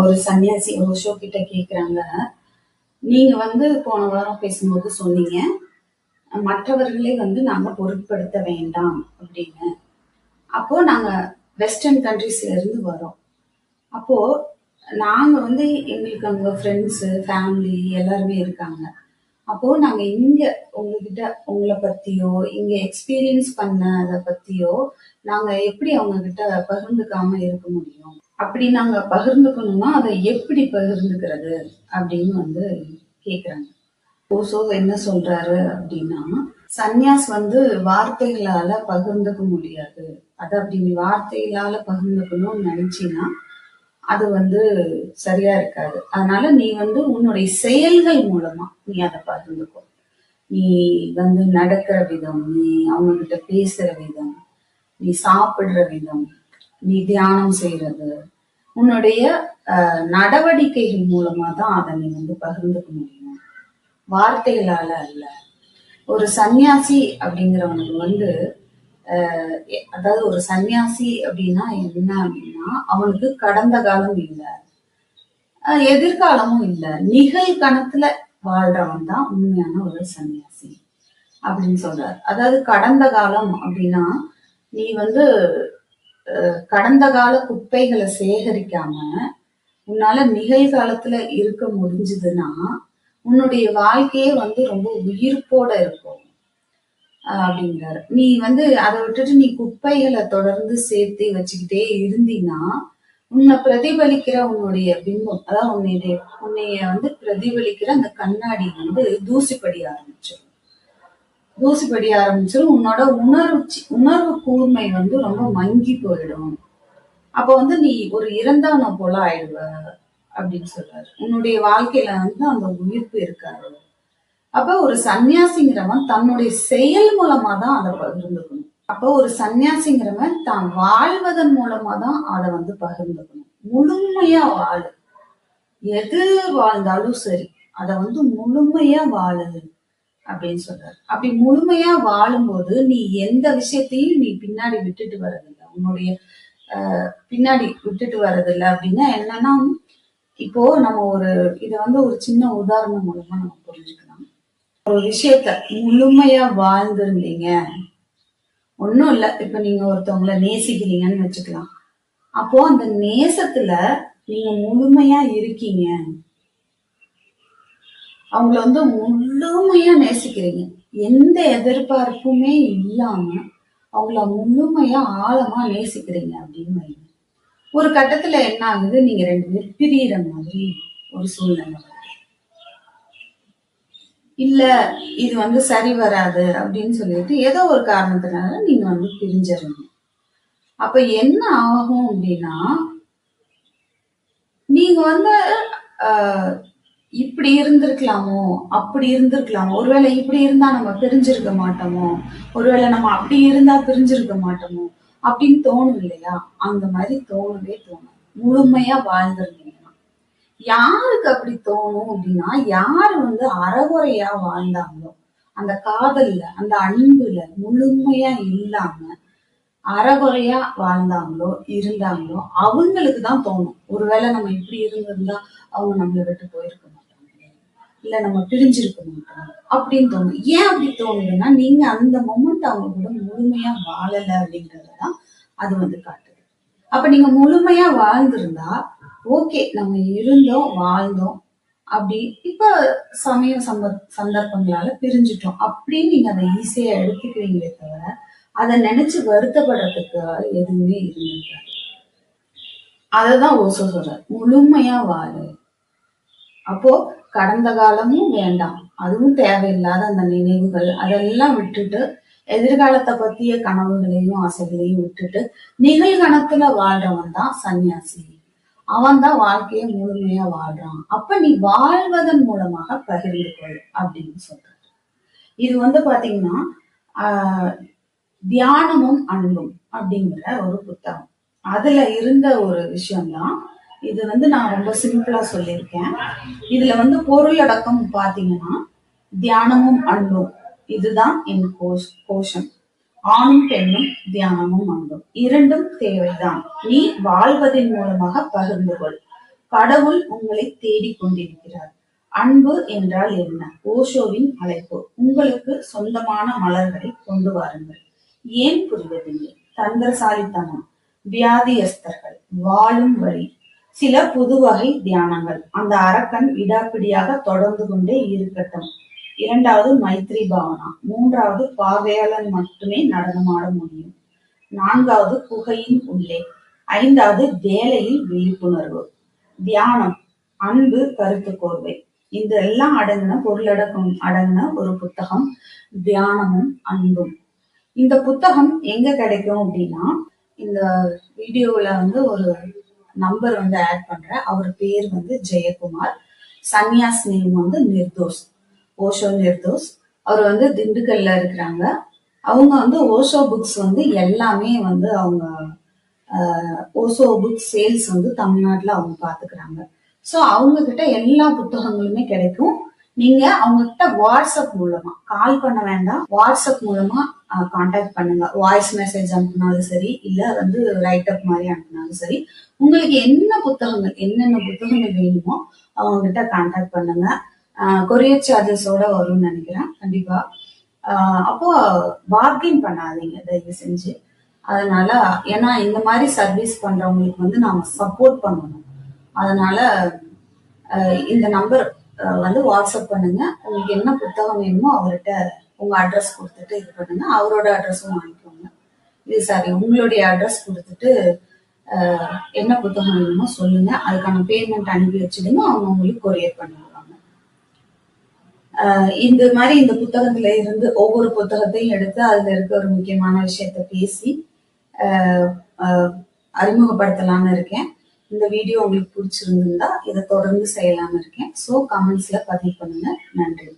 ஒரு சன்னியாசி ஓஷோ கிட்ட கேக்குறாங்க, நீங்க போன வாரம் பேசும்போது சொன்னீங்க, மற்றவர்களே நாங்க பொருட்படுத்த வேண்டாம் அப்படின்னு. அப்போ நாங்க வெஸ்டர்ன் கண்ட்ரீஸ்ல இருந்து வரோம். அப்போ நாங்க எங்களுக்கு அங்க ஃப்ரெண்ட்ஸ், ஃபேமிலி எல்லாருமே இருக்காங்க. அப்போ நாங்க இங்க உங்ககிட்ட உங்களை பத்தியோ, இங்க எக்ஸ்பீரியன்ஸ் பண்ணத பத்தியோ நாங்க எப்படி அவங்க கிட்ட பகிர்ந்துக்காம இருக்க முடியும்? அப்படி நாங்க பகிர்ந்துக்கணும்னா அதை எப்படி பகிர்ந்துக்கிறது அப்படின்னு கேக்குறாங்க. ஓசோ என்ன சொல்றாரு அப்படின்னா, சன்னியாஸ் வார்த்தைகளால பகிர்ந்துக்க முடியாது. அது அப்படி நீ வார்த்தைகளால பகிர்ந்துக்கணும்னு நினைச்சீன்னா அது சரியா இருக்காது. அதனால நீ உன்னுடைய செயல்கள் மூலமா நீ அதை பகிர்ந்துக்கோ. நீ நடக்கிற விதம், நீ அவங்க கிட்ட பேசுற விதம், நீ சாப்பிடுற விதம், நீ தியானம் செய்யறது, உன்னுடைய நடவடிக்கைகள் மூலமா தான் அதை நீ பகிர்ந்துக்க முடியும், வார்த்தைகளால அல்ல. ஒரு சன்னியாசி அப்படிங்கிறவனுக்கு அதாவது ஒரு சன்னியாசி அப்படின்னா என்ன அப்படின்னா, அவனுக்கு கடந்த காலம் இல்லை, எதிர்காலமும் இல்லை, நிகழ்கணத்துல வாழ்றவன் தான் உண்மையான ஒரு சன்னியாசி அப்படின்னு சொல்றாரு. அதாவது கடந்த காலம் அப்படின்னா நீ கடந்த கால குப்பைகளை சேகரிக்காம உன்னால நிகழ்காலத்துல இருக்க முடிஞ்சதுன்னா உன்னுடைய வாழ்க்கையே ரொம்ப உயிர்ப்போட இருக்கும் அப்படிங்கிறாரு. நீ அதை விட்டுட்டு நீ குப்பைகளை தொடர்ந்து சேர்த்து வச்சுக்கிட்டே இருந்தீன்னா உன்னை பிரதிபலிக்கிற உன்னுடைய பிம்பம், அதாவது உன்னைய பிரதிபலிக்கிற அந்த கண்ணாடி தூசிப்படிய ஆரம்பிச்சிடும். உன்னோட உணர்வு கூர்மை ரொம்ப மங்கி போயிடும். அப்ப நீ ஒரு இறந்தவனை போல ஆயிடுவ அப்படின்னு சொல்றாரு. உன்னுடைய வாழ்க்கையில அந்த உயிர்ப்பு இருக்காது. அப்ப ஒரு சன்னியாசிங்கிறவன் தன்னுடைய செயல் மூலமா தான் அதை பகிர்ந்துக்கணும். அப்ப ஒரு சன்னியாசிங்கிறவன் தான் வாழ்வதன் மூலமா தான் அதை பகிர்ந்துக்கணும். முழுமையா வாழு, எது வாழ்ந்தாலும் சரி அதை முழுமையா வாழு அப்படின்னு சொல்றாரு. அப்படி முழுமையா வாழும்போது நீ எந்த விஷயத்தையும் நீ பின்னாடி விட்டுட்டு வர்றதில்லை, உன்னுடைய பின்னாடி விட்டுட்டு வர்றதில்லை. அப்படின்னா என்னன்னா, இப்போ நம்ம இத ஒரு சின்ன உதாரணம் மூலமா நம்ம புரிஞ்சுக்கலாம். ஒரு விஷயத்த முழுமையா வாழ்ந்திருந்தீங்க, ஒன்னும் இல்ல, இப்ப நீங்க ஒருத்தவங்களை நேசிக்கிறீங்கன்னு வச்சுக்கலாம். அப்போ அந்த நேசத்துல நீங்க முழுமையா இருக்கீங்க, அவங்கள முழுமையா நேசிக்கிறீங்க, எந்த எதிர்பார்ப்புமே இல்லாம அவங்கள முழுமையா ஆழமா நேசிக்கிறீங்க அப்படின்னு ஒரு கட்டத்துல என்ன ஆகுது, நீங்க ரெண்டு பேர் பிரியிற மாதிரி ஒரு சூழ்நிலை. இல்ல இது சரி வராது அப்படின்னு சொல்லிட்டு ஏதோ ஒரு காரணத்தினால நீங்க பிரிஞ்சிருங்க. அப்ப என்ன ஆகும் அப்படின்னா, நீங்க இப்படி இருந்திருக்கலாமோ, அப்படி இருந்திருக்கலாமோ, ஒருவேளை இப்படி இருந்தா நம்ம பிரிஞ்சிருக்க மாட்டோமோ, ஒருவேளை நம்ம அப்படி இருந்தா பிரிஞ்சிருக்க மாட்டோமோ அப்படின்னு தோணும் இல்லையா? அந்த மாதிரி தோணவே தோணும் முழுமையா வாழ்ந்திருந்தீங்கன்னா. யாருக்கு அப்படி தோணும் அப்படின்னா, யாரு அறகுறையா வாழ்ந்தாங்களோ, அந்த காதல்ல அந்த அன்புல முழுமையா இல்லாம அறகுறையா வாழ்ந்தாங்களோ இருந்தாங்களோ அவங்களுக்கு தான் தோணும், ஒருவேளை நம்ம இப்படி இருந்திருந்தா அவங்க நம்மளை விட்டு போயிருக்க மாட்டாங்க, இல்ல நம்ம பிரிஞ்சிருக்க மாட்டோம் அப்படின்னு தோணும். ஏன் அப்படி தோணுதுன்னா, நீங்க அந்த மொமெண்ட் அவங்க கூட முழுமையா வாழல அப்படிங்கறதுதான் அது காட்டுது. அப்ப நீங்க முழுமையா வாழ்ந்திருந்தா ஓகே, நம்ம இருந்தோம் வாழ்ந்தோம், அப்படி இப்ப சந்தர்ப்பங்களால பிரிஞ்சுட்டோம் அப்படின்னு நீங்க அதை ஈஸியா எடுத்துக்கிறீங்களே தவிர அதை நினைச்சு வருத்தப்படுறதுக்கு எதுவுமே இருந்திருக்காது. அததான் ஓசோ சொல்றாரு, முழுமையா வாழு. அப்போ கடந்த காலமும் வேண்டாம், அதுவும் தேவையில்லாத அந்த நினைவுகள் அதெல்லாம் விட்டுட்டு எதிர்காலத்தை பத்திய கனவுகளையும் ஆசைகளையும் விட்டுட்டு நிகழ்கணத்துல வாழ்றவன் தான் சன்னியாசி. அவன் தான் வாழ்க்கையை முழுமையா வாழ்றான். அப்ப நீ வாழ்வதன் மூலமாக பகிர்ந்து கொள் அப்படின்னு சொல்றாரு. இது பாத்தீங்கன்னா தியானமும் அன்பும் அப்படிங்கிற ஒரு புத்தகம், அதுல இருந்த ஒரு விஷயம்தான் இது. நான் ரொம்ப சிம்பிளா சொல்லியிருக்கேன். இதுல பொருளடக்கம் பாத்தீங்கன்னா, தியானமும் அன்பும் இதுதான் என் கோஷம். ஆணும் பெண்ணும் தியானமும் அன்பும் இரண்டும் தேவைதான், நீ வாழ்வதன் மூலமாக பகிர்ந்து கொள். கடவுள் உங்களை தேடிக் கொண்டிருக்கிறார். அன்பு என்றால் என்ன? ஓஷோவின் அழைப்பு. உங்களுக்கு சொந்தமான மலர்களை கொண்டு வாருங்கள். ஏன் புரிவதில்லை? தந்திரசாலித்தனம், வியாதியஸ்தர்கள், வாழும் வழி, சில புது வகை தியானங்கள். அந்த அரக்கன் விடாப்பிடியாக தொடர்ந்து கொண்டே இருக்கட்டும். இரண்டாவது மைத்ரி பாவனா. மூன்றாவது பார்வையாளன் மட்டுமே நடனமாட முடியும். நான்காவது புகையின் உள்ளே. ஐந்தாவது வேலையில் விழிப்புணர்வு. தியானம், அன்பு, கருத்து கோர்வை. இதெல்லாம் அடங்கின பொருளடக்கம் அடங்கின ஒரு புத்தகம் தியானமும் அன்பும். இந்த புத்தகம் எங்க கிடைக்கும் அப்படின்னா, இந்த வீடியோல ஒரு நம்பர் ஆட் பண்றேன். அவர் பேர் ஜெயக்குமார். சன்னியாஸ் நேம் நிர்தோஷ், ஓஷோ நிர்தோஷ். அவர் திண்டுக்கல்ல இருக்கிறாங்க. அவங்க ஓஷோ புக்ஸ் எல்லாமே அவங்க ஓஷோ புக் சேல்ஸ் தமிழ்நாட்டுல அவங்க பாத்துக்கிறாங்க. சோ அவங்க கிட்ட எல்லா புத்தகங்களுமே கிடைக்கும். நீங்க அவங்க கிட்ட வாட்ஸ்அப் மூலமா கால் பண்ண வேண்டாம், வாட்ஸ்அப் மூலமா கான்டாக்ட் பண்ணுங்க. வாய்ஸ் மெசேஜ் அனுப்பினாலும் சரி, இல்ல ரைட் அப் மாதிரி அனுப்பினாலும் சரி. உங்களுக்கு என்னென்ன புத்தகங்கள் வேணுமோ அவங்க கிட்ட கான்டாக்ட் பண்ணுங்க. கொரியர் சார்ஜஸோட வரும்னு நினைக்கிறேன் கண்டிப்பா. அப்போ பார்கெயின் பண்ணாதீங்க தயவு செஞ்சு. அதனால ஏன்னா இந்த மாதிரி சர்வீஸ் பண்றவங்களுக்கு நாம சப்போர்ட் பண்ணணும். அதனால இந்த நம்பர் வாட்ஸ்அப் பண்ணுங்க. உங்களுக்கு என்ன புத்தகம் வேணுமோ அவர்கிட்ட உங்க அட்ரஸ் கொடுத்துட்டு இது பண்ணுங்க. அவரோட அட்ரஸும் வாங்கிக்கோங்க. இது சாரி, உங்களுடைய அட்ரஸ் கொடுத்துட்டு என்ன புத்தகம் வேணுமோ சொல்லுங்க. அதுக்கான பேமெண்ட் அனுப்பி வச்சுடுங்க. அவங்க உங்களுக்கு கொரியர் பண்ணிடுவாங்க. இந்த மாதிரி இந்த புத்தகத்துல இருந்து ஒவ்வொரு புத்தகத்தையும் எடுத்து அதுல இருக்க ஒரு முக்கியமான விஷயத்த பேசி அறிமுகப்படுத்தலாம்னு இருக்கேன். இந்த வீடியோ உங்களுக்கு பிடிச்சிருந்தா இதை தொடர்ந்து செய்யலாம்னு இருக்கேன். ஸோ கமெண்ட்ஸ்ல பதிவு பண்ணுங்க. நன்றி.